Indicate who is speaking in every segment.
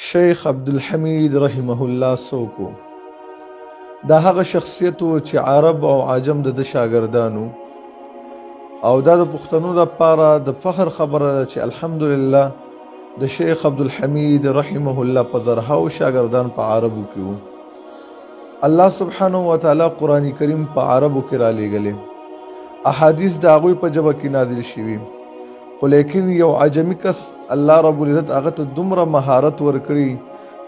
Speaker 1: شیخ عبدالحمید رحمه الله څوک دا هغه شخصیت و چې عرب او عجم د شاګردانو او دا د پښتنو لپاره د فخر خبره ده چې الحمدلله د شیخ عبدالحمید رحمه الله په زرهاو شاګردان په عربو کې وو. الله سبحانه وتعالی قرآن کریم په عربو کې را لېږلی، احادیث د هغوی په ژبه کې نازل شوي، خو لیکن یو عجمی کس الله رب العزت هغه ته دومره مهارت ورکړي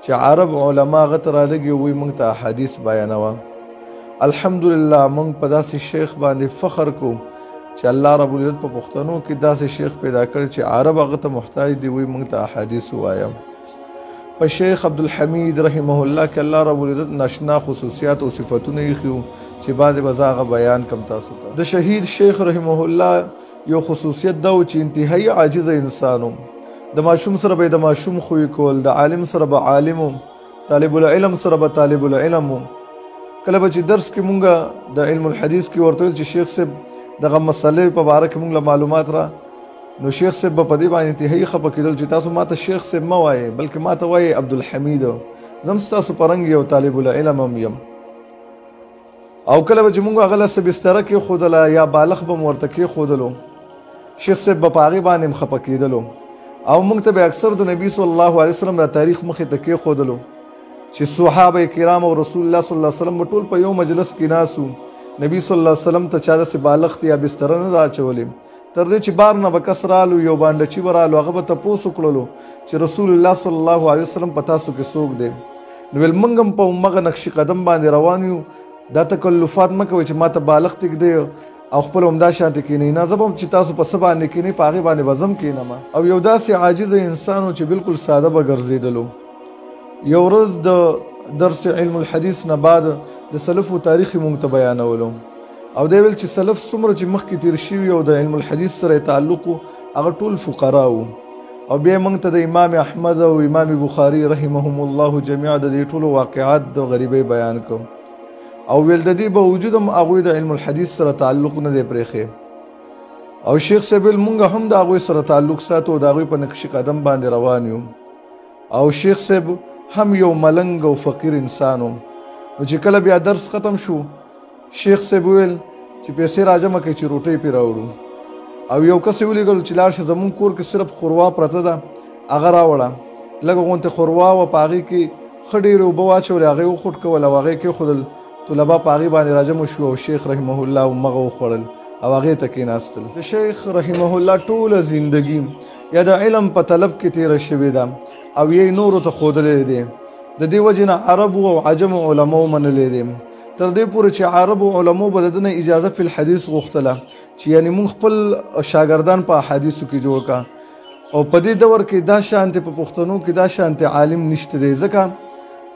Speaker 1: چې عرب علما هغه ته رالږي وایي موږ ته احادیث بیانوه. الحمدلله موږ په داسې شیخ باندې فخر کوو چې الله رب العزت په پښتنو کې داسې شیخ پیدا کړی چې عرب هغه ته محتاج دی وایي موږ ته احادیث ووایم. په شیخ عبدالحمید رحمه الله کې الله رب العزت ناشنا خصوصیات او صفتونه ایښي چې بعضې به زه هغه بیان کم تاسو ته. د شهید شیخ رحمه الله یو خصوصیت دا و چې انتهایی عاجزه انسان و. د ماشوم سره به د ماشوم خوی کول، د عالم سره به عالم و، طالب العلم سره به طالب العلم و. کله به چې درس کې مونږ د علم الحدیث کې ورته ویل چې شیخ صاحب دغه مسلې په باره کې مونږ له معلومات را، نو شیخ صاحب به په دې باندې انتهایی خفه کېدل چې تاسو ما ته شیخ صاحب مه وایئ بلکې ما ته وایئ عبدالحمید، زه ستاسو په رنګ یو طالب العلم هم یم. او کله به چې مونږ هغه له څه بستره کېښودله یا بالښت به مو ورته کېښودلو، شیخ صاحب به په هغې باندې هم خفه کېدلو. او موږ ته به اکثر د نبي صلی الله علیه وسلم دا تاریخ مخې ته کېښودلو چې صحابه کرام او رسول الله صلی الله علیه وسلم به ټول په یو مجلس کې ناست وو. نبي صلی الله علیه وسلم ته چا داسې بالښت یا بستره نه ده اچولې، تر دې چې بار نه به کس رالو یو بانډچي به رالو، هغه به تپوس وکړلو چې رسول الله صلی الله علیه وسلم په تاسو کې څوک دی. نو ویل موږ هم په همغه نقش قدم باندې روان یو، دا تکلفات مه کوئ چې ما ته بالښت ایږدئ او خپل همدا شانتې کښېنئ، نه زه به هم چې تاسو په څه باندې کښېنئ په هغې باندې به زه هم کښېنم. او یو داسې عاجزه انسان و چې بالکل ساده به ګرځېدلو. یو ورځ د درس علم الحدیث نه بعد د سلفو تاریخ یې موږ ته بیانولو، او دی ویل چې سلف څومره چې مخکې تېر شوي او د علم الحدیث سره یې تعلق و هغه ټول فقرا وو. او بیا موږ ته د امام احمد او امام بخاري رحمهم الله جمیعا د دې ټولو واقعات د غریبۍ بیان کړو. او ویل د دې باوجود هم هغوی د علم الحدیث سره تعلق نه دی پرېښی. او شیخ صاحب ویل موږ هم د هغوی سره تعلق ساتو او د هغوی په نقش قدم باندې روان یو. او شیخ صاحب هم یو ملنګ او فقیر انسان و. نو چې کله بیا درس ختم شو شیخ صاحب ویل چې پیسې راجمع کړئ چې روټۍ پرې راوړو. او یو کس یې ولیږلو چې لاړ شه زموږ کور کې صرف خوروا پرته ده هغه راوړه. لږه غوندې خوروا وه، په هغې کې ښه ډېرې اوبه واچولې، هغې وخوټ کول او هغې کېښودل، طلبا په هغې باندې راجمع شو او شیخ رحمه الله همغه وخوړل او هغې ته کېناستل. د شیخ رحمه الله ټوله زندګي یا د علم په طلب کې تېره شوې ده او یې نورو ته ښودلی دی. د دې وجې نه عربو او عجمو علماو منلی دی، تر دې پورې چې عربو علماو به د ده نه اجازه فی الحدیث غوښتله چې یعنې مونږ خپل شاګردان په احادیثو کې جوړ کا. او په دې دور کې دا شانتې په پښتنو کې دا شانتې عالم نشته دی، ځکه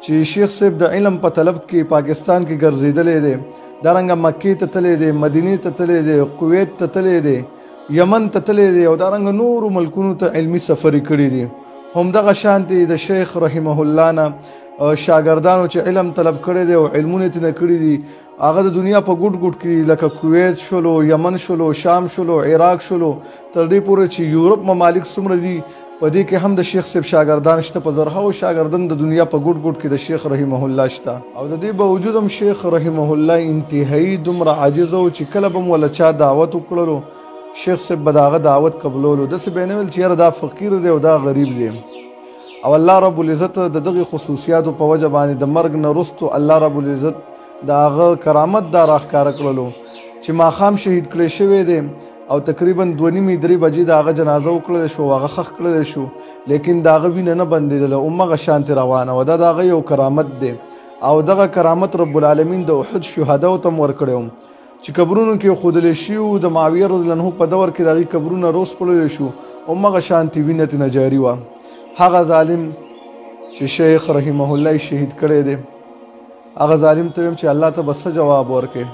Speaker 1: چې شیخ صاحب د علم په طلب کې پاکستان کې ګرځېدلی دی، دارنګه مکې ته تللی دی، مدینې ته تللی دی، کویت ته تللی دی، یمن ته تللی دی، او دارنګه نورو ملکونو ته علمي سفرې کړي دي. همدغه شانتې د شیخ رحمه الله نه شاګردانو چې علم طلب کړی دی او علمونه یې ترنه کړي دي هغه د دنیا په ګوټ ګوټ کې لکه کویت شولو، یمن شولو، شام شولو، عراق شولو، تر دې پورې چې یورپ ممالک څومره دي په دې کې هم د شیخ صاحب شاګردان شته. په زرهاو شاګردان د دنیا په ګوټ ګوټ کې د شیخ رحمه الله شته. او د دې باوجود هم شیخ رحمه الله انتهایی دومره عاجز و چې کله به م وله چا دعوت وکړلو شیخ صاحب به د هغه دعوت قبلولو. داسې به یې نه ویل چې یاره دا فقیر دی او دا غریب دی. او الله رب العزت د دغې خصوصیاتو په وجه باندې د مرګ نه وروستو الله رب العزت د هغه کرامت دا راښکاره کړلو چې ماښام شهید کړی شوی دی او تقریبا 2:30-3 بجې د هغه جنازه وکړلی شو، هغه ښخ کړلی شو، لیکن د هغه وینه نه بندېدله، همغه شانتې روانه وه. دا د هغه یو کرامت دی. او دغه کرامت رب العالمین د احد شهداو ته هم ورکړی و چې قبرونو کې ایښودلی شوي وو. د معاویه رضی الله عنه په دور کې د هغې قبرونه روسپړلی شو، همغه شانتې وینه ترېنه جاري وه. هغه ظالم چې شیخ رحمه الله شهید کړی دی هغه ظالم ته ویم چې الله ته به څه جواب ورکړې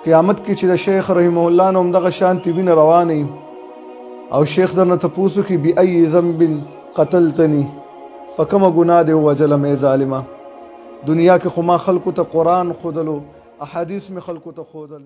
Speaker 1: قیامت کې چې د شیخ رحمه الله نه همدغه شانتې وینه روانه او شیخ درنه تپوس وکړي بأي ذنب قتلتني، په کومه ګناه دې ووژلم ای ظالمه. دنیا کې خو ما خلکو ته قرآن ښودلو، احادیث مې خلکو ته ښودل.